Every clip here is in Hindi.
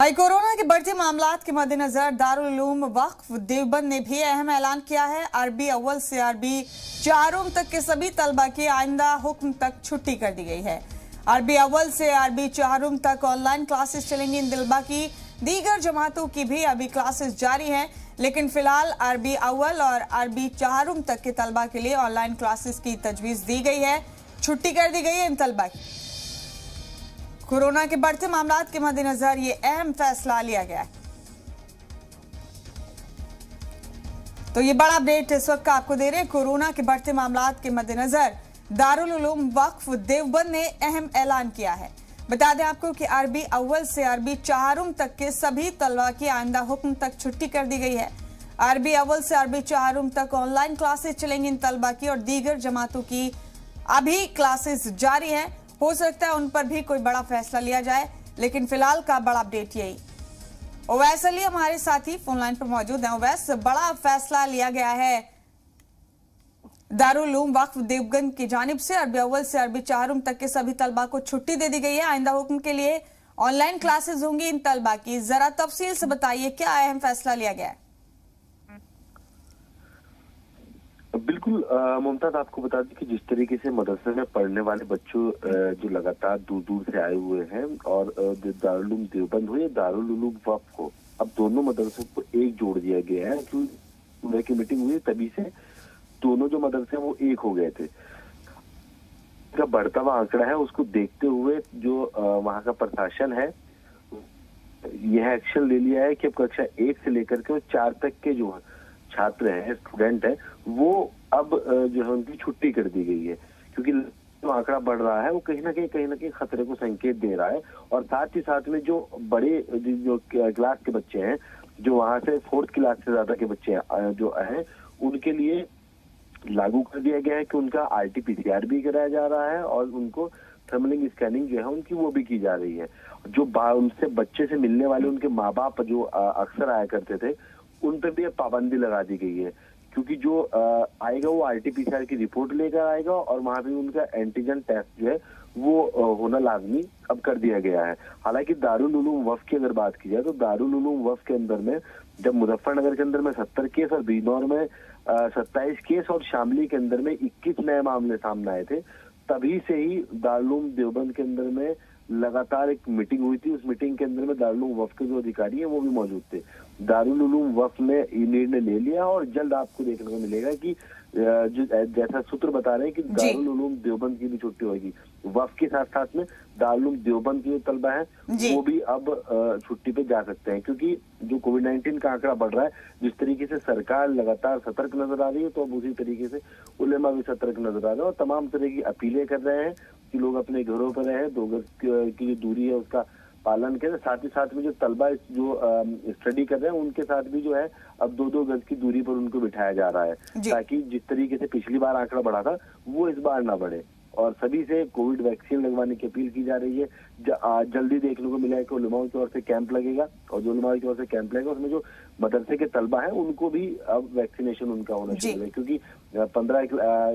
कोरोना के बढ़ते मामलात के मद्देनजर दारुल उलूम वक्फ देवबंद ने भी अहम ऐलान किया है। अरबी अव्वल से अरबी चारों तक के सभी तलबा की आइंदा हुक्म तक छुट्टी कर दी गई है। अरबी अव्वल से अरबी चारों तक ऑनलाइन क्लासेस चलेंगी। इन तलबा की दीगर जमातों की भी अभी क्लासेस जारी हैं, लेकिन फिलहाल अरबी अव्वल और अरबी चारों तक के तलबा के लिए ऑनलाइन क्लासेस की तजवीज दी गई है। छुट्टी कर दी गई है इन तलबा की। कोरोना के बढ़ते मामलात के मद्देनजर ये अहम फैसला लिया गया है। तो ये बड़ा अपडेट इस वक्त आपको दे रहे हैं। कोरोना के बढ़ते मामलात के मद्देनजर दारुल उलूम वक्फ देवबंद ने अहम ऐलान किया है। बता दें आपको कि अरबी अव्वल से अरबी चारों तक के सभी तलबा की आइंदा हुक्म तक छुट्टी कर दी गई है। अरबी अव्वल से अरबी चारों तक ऑनलाइन क्लासेस चलेंगी इन तलबा की, और दीगर जमातों की अभी क्लासेस जारी हैं। हो सकता है उन पर भी कोई बड़ा फैसला लिया जाए, लेकिन फिलहाल का बड़ा अपडेट यही। ओवैस अली हमारे साथी फोन लाइन पर मौजूद हैं। ओवैस, बड़ा फैसला लिया गया है दारुल उलूम वक्फ देवबंद की जानिब से। अरबी अव्वल से अरबी चारों तक के सभी तलबा को छुट्टी दे दी गई है। आइंदा हुक्म के लिए ऑनलाइन क्लासेस होंगी इन तलबा की। जरा तफसील से बताइए क्या अहम फैसला लिया गया है। बिल्कुल मुमताज, आपको बता दें कि जिस तरीके से मदरसे में पढ़ने वाले बच्चों जो लगातार दूर दूर से आए हुए हैं और दारुल उलूम देवबंद हो या दारुल उलूम वक्फ हो, अब दोनों मदरसों को एक जोड़ दिया गया है। क्योंकि की मीटिंग हुई तभी से दोनों जो मदरसे हैं वो एक हो गए थे। का बढ़ता हुआ आंकड़ा है, उसको देखते हुए जो वहाँ का प्रशासन है यह एक्शन ले लिया है कि अब कक्षा 1 से लेकर के 4 तक के जो छात्र हैं, स्टूडेंट हैं, वो अब जो है उनकी छुट्टी कर दी गई है। क्योंकि जो आंकड़ा बढ़ रहा है वो कहीं ना कहीं खतरे को संकेत दे रहा है। और साथ ही साथ में जो बड़े जो क्लास के बच्चे हैं, जो वहां से 4th क्लास से ज्यादा के बच्चे जो हैं, उनके लिए लागू कर दिया गया है कि उनका RT-PCR भी कराया जा रहा है और उनको थर्मल स्कैनिंग जो है उनकी वो भी की जा रही है। जो उनसे बच्चे से मिलने वाले उनके माँ बाप जो अक्सर आया करते थे, उन पर भी पाबंदी लगा दी गई है। क्योंकि जो आएगा वो RT-PCR की रिपोर्ट लेकर आएगा और वहां भी उनका एंटीजन टेस्ट जो है वो होना लाजमी अब कर दिया गया है। हालांकि दारुल उलूम वक्फ की अगर बात की जाए तो दारुल उलूम वक्फ के अंदर में जब मुजफ्फरनगर के अंदर में 70 केस और बिजनौर में 27 केस और शामली के अंदर में 21 नए मामले सामने आए थे, तभी से ही दारुल उलूम देवबंद के अंदर में लगातार एक मीटिंग हुई थी। उस मीटिंग के अंदर में दारुल उलूम वक्फ के जो अधिकारी हैं वो भी मौजूद थे। दारुल उलूम वक्फ ने ये निर्णय ले लिया और जल्द आपको देखने को मिलेगा कि जो जैसा सूत्र बता रहे हैं कि दारुल उलूम देवबंद की भी छुट्टी होगी। वक्फ के साथ साथ में दारुल उलूम देवबंद के जो तलबा है वो भी अब छुट्टी पे जा सकते हैं। क्योंकि जो कोविड-19 का आंकड़ा बढ़ रहा है, जिस तरीके से सरकार लगातार सतर्क नजर आ रही है, तो अब उसी तरीके से उलेमा भी सतर्क नजर आ रहे हैं और तमाम तरह की अपीलें कर रहे हैं कि लोग अपने घरों पर रहें, 2 गज की जो दूरी है उसका पालन करें। साथ ही साथ में जो तलबा जो स्टडी कर रहे हैं उनके साथ भी जो है अब 2-2 गज की दूरी पर उनको बिठाया जा रहा है, ताकि जिस तरीके से पिछली बार आंकड़ा बढ़ा था वो इस बार ना बढ़े। और सभी से कोविड वैक्सीन लगवाने की अपील की जा रही है। जल्दी देखने को मिला है कि उलमाओं की ओर से कैंप लगेगा और जो उलमाओं की ओर से कैंप लगेगा उसमें जो मदरसे के तलबा है उनको भी अब वैक्सीनेशन उनका होना शुरू है। क्योंकि 15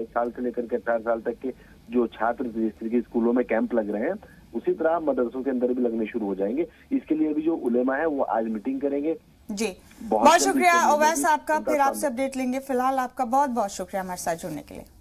साल से लेकर के 18 साल तक के जो छात्र जिस तरीके स्कूलों में कैंप लग रहे हैं, उसी तरह मदरसों के अंदर भी लगने शुरू हो जाएंगे। इसके लिए भी जो उलेमा है वो आज मीटिंग करेंगे। जी, बहुत शुक्रिया ओवैस आपका। फिर आपसे अपडेट लेंगे। फिलहाल आपका बहुत बहुत शुक्रिया हमारे साथ जुड़ने के लिए।